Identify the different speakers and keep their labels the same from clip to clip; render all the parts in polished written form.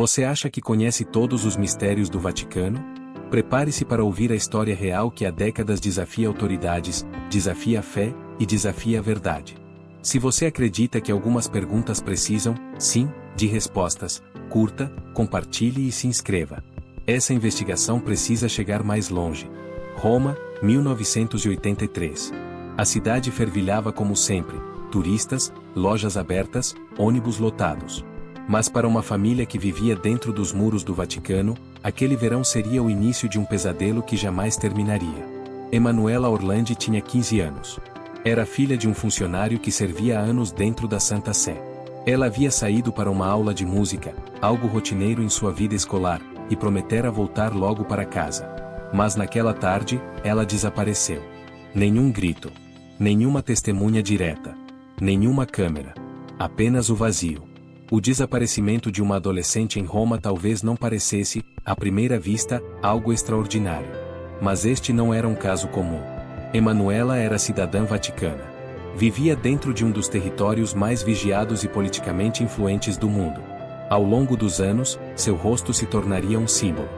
Speaker 1: Você acha que conhece todos os mistérios do Vaticano? Prepare-se para ouvir a história real que há décadas desafia autoridades, desafia a fé e desafia a verdade. Se você acredita que algumas perguntas precisam, sim, de respostas, curta, compartilhe e se inscreva. Essa investigação precisa chegar mais longe. Roma, 1983. A cidade fervilhava como sempre, turistas, lojas abertas, ônibus lotados. Mas para uma família que vivia dentro dos muros do Vaticano, aquele verão seria o início de um pesadelo que jamais terminaria. Emanuela Orlandi tinha 15 anos. Era filha de um funcionário que servia há anos dentro da Santa Sé. Ela havia saído para uma aula de música, algo rotineiro em sua vida escolar, e prometera voltar logo para casa. Mas naquela tarde, ela desapareceu. Nenhum grito. Nenhuma testemunha direta. Nenhuma câmera. Apenas o vazio. O desaparecimento de uma adolescente em Roma talvez não parecesse, à primeira vista, algo extraordinário. Mas este não era um caso comum. Emanuela era cidadã vaticana. Vivia dentro de um dos territórios mais vigiados e politicamente influentes do mundo. Ao longo dos anos, seu rosto se tornaria um símbolo.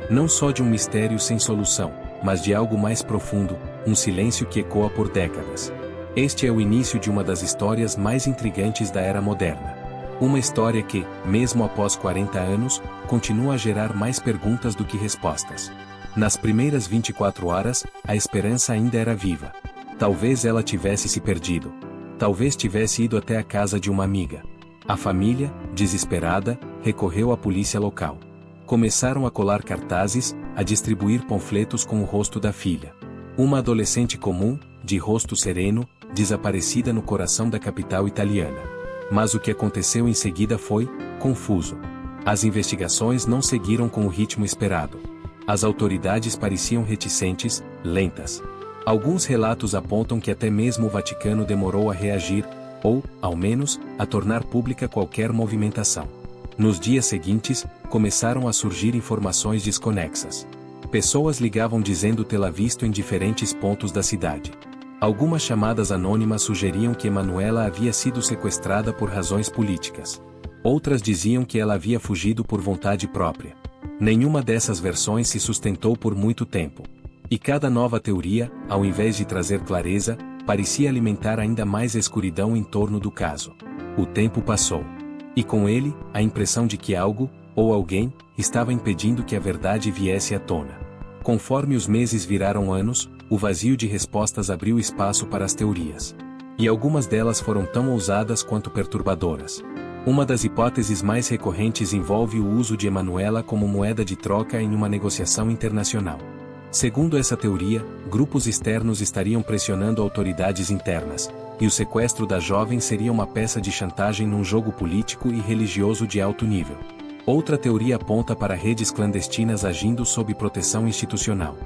Speaker 1: Não só de um mistério sem solução, mas de algo mais profundo, um silêncio que ecoa por décadas. Este é o início de uma das histórias mais intrigantes da era moderna. Uma história que, mesmo após 40 anos, continua a gerar mais perguntas do que respostas. Nas primeiras 24 horas, a esperança ainda era viva. Talvez ela tivesse se perdido. Talvez tivesse ido até a casa de uma amiga. A família, desesperada, recorreu à polícia local. Começaram a colar cartazes, a distribuir panfletos com o rosto da filha. Uma adolescente comum, de rosto sereno, desaparecida no coração da capital italiana. Mas o que aconteceu em seguida foi confuso. As investigações não seguiram com o ritmo esperado. As autoridades pareciam reticentes, lentas. Alguns relatos apontam que até mesmo o Vaticano demorou a reagir, ou, ao menos, a tornar pública qualquer movimentação. Nos dias seguintes, começaram a surgir informações desconexas. Pessoas ligavam dizendo tê-la visto em diferentes pontos da cidade. Algumas chamadas anônimas sugeriam que Emanuela havia sido sequestrada por razões políticas. Outras diziam que ela havia fugido por vontade própria. Nenhuma dessas versões se sustentou por muito tempo. E cada nova teoria, ao invés de trazer clareza, parecia alimentar ainda mais a escuridão em torno do caso. O tempo passou. E com ele, a impressão de que algo, ou alguém, estava impedindo que a verdade viesse à tona. Conforme os meses viraram anos, o vazio de respostas abriu espaço para as teorias. E algumas delas foram tão ousadas quanto perturbadoras. Uma das hipóteses mais recorrentes envolve o uso de Emanuela como moeda de troca em uma negociação internacional. Segundo essa teoria, grupos externos estariam pressionando autoridades internas, e o sequestro da jovem seria uma peça de chantagem num jogo político e religioso de alto nível. Outra teoria aponta para redes clandestinas agindo sob proteção institucional.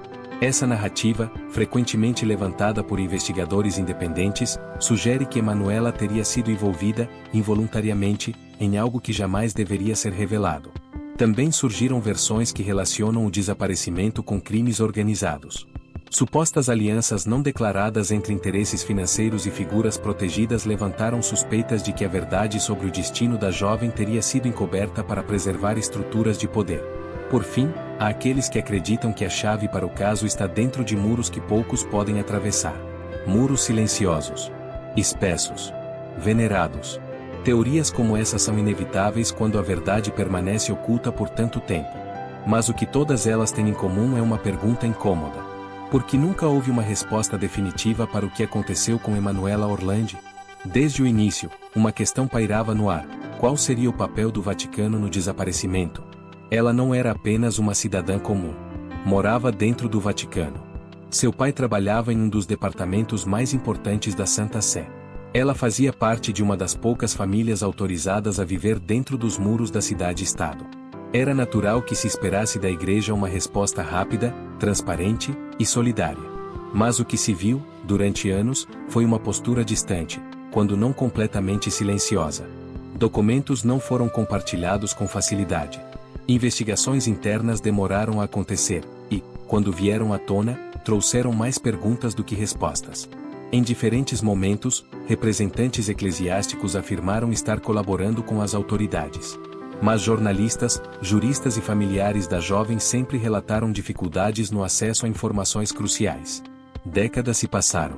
Speaker 1: Essa narrativa, frequentemente levantada por investigadores independentes, sugere que Emanuela teria sido envolvida, involuntariamente, em algo que jamais deveria ser revelado. Também surgiram versões que relacionam o desaparecimento com crimes organizados. Supostas alianças não declaradas entre interesses financeiros e figuras protegidas levantaram suspeitas de que a verdade sobre o destino da jovem teria sido encoberta para preservar estruturas de poder. Por fim, há aqueles que acreditam que a chave para o caso está dentro de muros que poucos podem atravessar. Muros silenciosos, espessos, venerados. Teorias como essa são inevitáveis quando a verdade permanece oculta por tanto tempo. Mas o que todas elas têm em comum é uma pergunta incômoda. Porque nunca houve uma resposta definitiva para o que aconteceu com Emanuela Orlandi? Desde o início, uma questão pairava no ar: qual seria o papel do Vaticano no desaparecimento? Ela não era apenas uma cidadã comum. Morava dentro do Vaticano. Seu pai trabalhava em um dos departamentos mais importantes da Santa Sé. Ela fazia parte de uma das poucas famílias autorizadas a viver dentro dos muros da cidade-estado. Era natural que se esperasse da igreja uma resposta rápida, transparente e solidária. Mas o que se viu, durante anos, foi uma postura distante, quando não completamente silenciosa. Documentos não foram compartilhados com facilidade. Investigações internas demoraram a acontecer, e, quando vieram à tona, trouxeram mais perguntas do que respostas. Em diferentes momentos, representantes eclesiásticos afirmaram estar colaborando com as autoridades. Mas jornalistas, juristas e familiares da jovem sempre relataram dificuldades no acesso a informações cruciais. Décadas se passaram.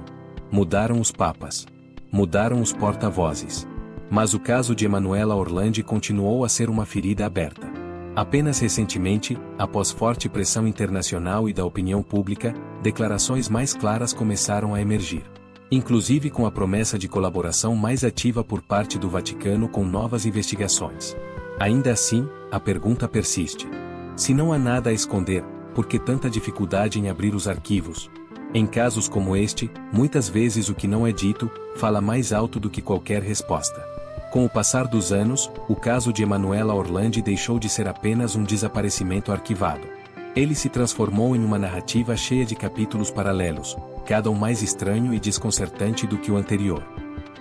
Speaker 1: Mudaram os papas. Mudaram os porta-vozes. Mas o caso de Emanuela Orlandi continuou a ser uma ferida aberta. Apenas recentemente, após forte pressão internacional e da opinião pública, declarações mais claras começaram a emergir. Inclusive com a promessa de colaboração mais ativa por parte do Vaticano com novas investigações. Ainda assim, a pergunta persiste. Se não há nada a esconder, por que tanta dificuldade em abrir os arquivos? Em casos como este, muitas vezes o que não é dito, fala mais alto do que qualquer resposta. Com o passar dos anos, o caso de Emanuela Orlandi deixou de ser apenas um desaparecimento arquivado. Ele se transformou em uma narrativa cheia de capítulos paralelos, cada um mais estranho e desconcertante do que o anterior.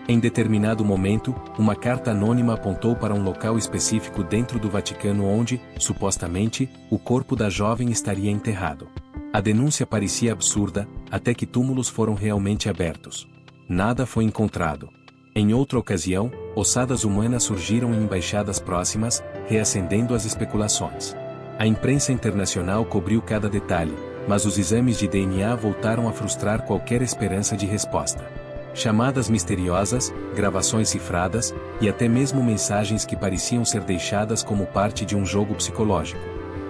Speaker 1: Em determinado momento, uma carta anônima apontou para um local específico dentro do Vaticano onde, supostamente, o corpo da jovem estaria enterrado. A denúncia parecia absurda, até que túmulos foram realmente abertos. Nada foi encontrado. Em outra ocasião, ossadas humanas surgiram em embaixadas próximas, reacendendo as especulações. A imprensa internacional cobriu cada detalhe, mas os exames de DNA voltaram a frustrar qualquer esperança de resposta. Chamadas misteriosas, gravações cifradas, e até mesmo mensagens que pareciam ser deixadas como parte de um jogo psicológico.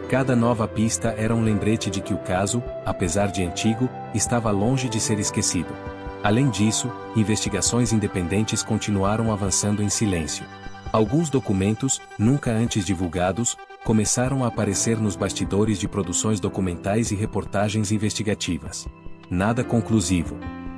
Speaker 1: Cada nova pista era um lembrete de que o caso, apesar de antigo, estava longe de ser esquecido. Além disso, investigações independentes continuaram avançando em silêncio. Alguns documentos, nunca antes divulgados, começaram a aparecer nos bastidores de produções documentais e reportagens investigativas. Nada conclusivo.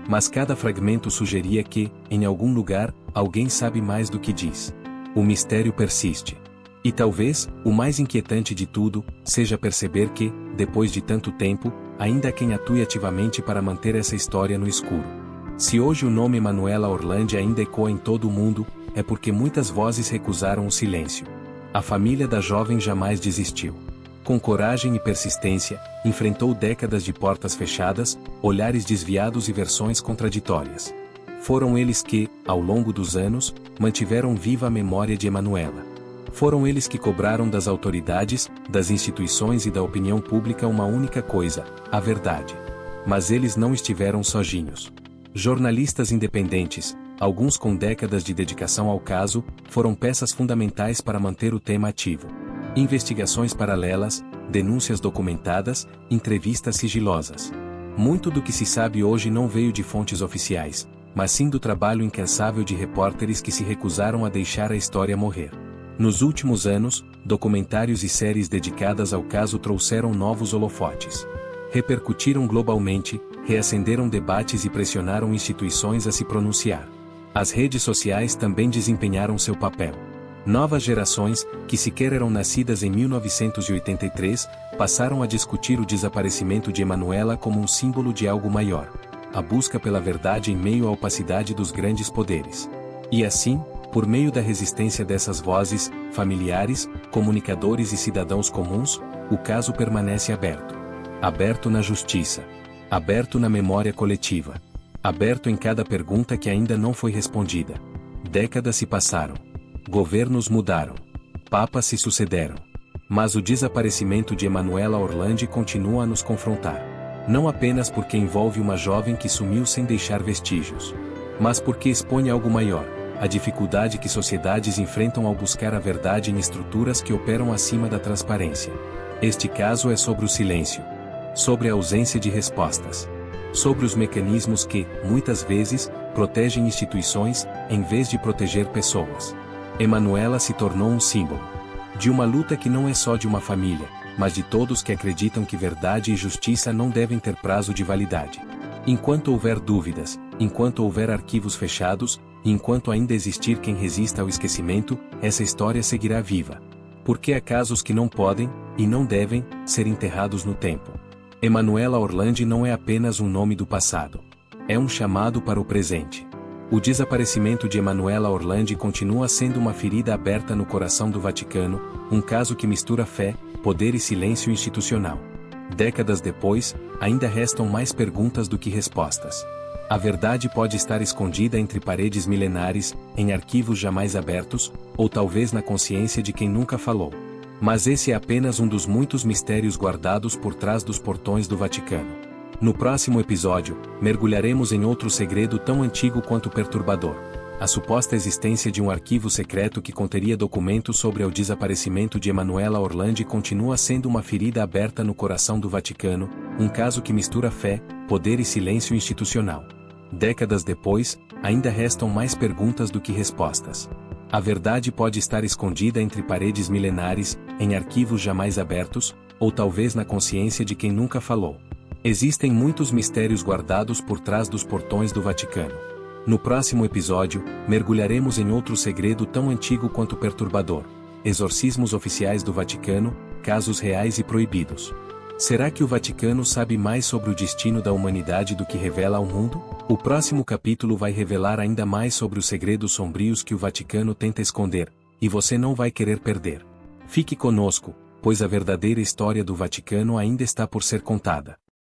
Speaker 1: Mas cada fragmento sugeria que, em algum lugar, alguém sabe mais do que diz. O mistério persiste. E talvez, o mais inquietante de tudo, seja perceber que, depois de tanto tempo, ainda há quem atue ativamente para manter essa história no escuro. Se hoje o nome Emanuela Orlandi ainda ecoa em todo o mundo, é porque muitas vozes recusaram o silêncio. A família da jovem jamais desistiu. Com coragem e persistência, enfrentou décadas de portas fechadas, olhares desviados e versões contraditórias. Foram eles que, ao longo dos anos, mantiveram viva a memória de Emanuela. Foram eles que cobraram das autoridades, das instituições e da opinião pública uma única coisa: a verdade. Mas eles não estiveram sozinhos. Jornalistas independentes, alguns com décadas de dedicação ao caso, foram peças fundamentais para manter o tema ativo. Investigações paralelas, denúncias documentadas, entrevistas sigilosas. Muito do que se sabe hoje não veio de fontes oficiais, mas sim do trabalho incansável de repórteres que se recusaram a deixar a história morrer. Nos últimos anos, documentários e séries dedicadas ao caso trouxeram novos holofotes. Repercutiram globalmente, reacenderam debates e pressionaram instituições a se pronunciar. As redes sociais também desempenharam seu papel. Novas gerações, que sequer eram nascidas em 1983, passaram a discutir o desaparecimento de Emanuela como um símbolo de algo maior: a busca pela verdade em meio à opacidade dos grandes poderes. E assim, por meio da resistência dessas vozes, familiares, comunicadores e cidadãos comuns, o caso permanece aberto. Aberto na justiça. Aberto na memória coletiva. Aberto em cada pergunta que ainda não foi respondida. Décadas se passaram. Governos mudaram. Papas se sucederam. Mas o desaparecimento de Emanuela Orlandi continua a nos confrontar. Não apenas porque envolve uma jovem que sumiu sem deixar vestígios, mas porque expõe algo maior: a dificuldade que sociedades enfrentam ao buscar a verdade em estruturas que operam acima da transparência. Este caso é sobre o silêncio. Sobre a ausência de respostas. Sobre os mecanismos que, muitas vezes, protegem instituições, em vez de proteger pessoas. Emanuela se tornou um símbolo de uma luta que não é só de uma família, mas de todos que acreditam que verdade e justiça não devem ter prazo de validade. Enquanto houver dúvidas, enquanto houver arquivos fechados, e enquanto ainda existir quem resista ao esquecimento, essa história seguirá viva. Porque há casos que não podem, e não devem, ser enterrados no tempo. Emanuela Orlandi não é apenas um nome do passado. É um chamado para o presente. O desaparecimento de Emanuela Orlandi continua sendo uma ferida aberta no coração do Vaticano, um caso que mistura fé, poder e silêncio institucional. Décadas depois, ainda restam mais perguntas do que respostas. A verdade pode estar escondida entre paredes milenares, em arquivos jamais abertos, ou talvez na consciência de quem nunca falou. Mas esse é apenas um dos muitos mistérios guardados por trás dos portões do Vaticano. No próximo episódio, mergulharemos em outro segredo tão antigo quanto perturbador: a suposta existência de um arquivo secreto que conteria documentos sobre o desaparecimento de Emanuela Orlandi continua sendo uma ferida aberta no coração do Vaticano, um caso que mistura fé, poder e silêncio institucional. Décadas depois, ainda restam mais perguntas do que respostas. A verdade pode estar escondida entre paredes milenares, em arquivos jamais abertos, ou talvez na consciência de quem nunca falou. Existem muitos mistérios guardados por trás dos portões do Vaticano. No próximo episódio, mergulharemos em outro segredo tão antigo quanto perturbador: exorcismos oficiais do Vaticano, casos reais e proibidos. Será que o Vaticano sabe mais sobre o destino da humanidade do que revela ao mundo? O próximo capítulo vai revelar ainda mais sobre os segredos sombrios que o Vaticano tenta esconder, e você não vai querer perder. Fique conosco, pois a verdadeira história do Vaticano ainda está por ser contada.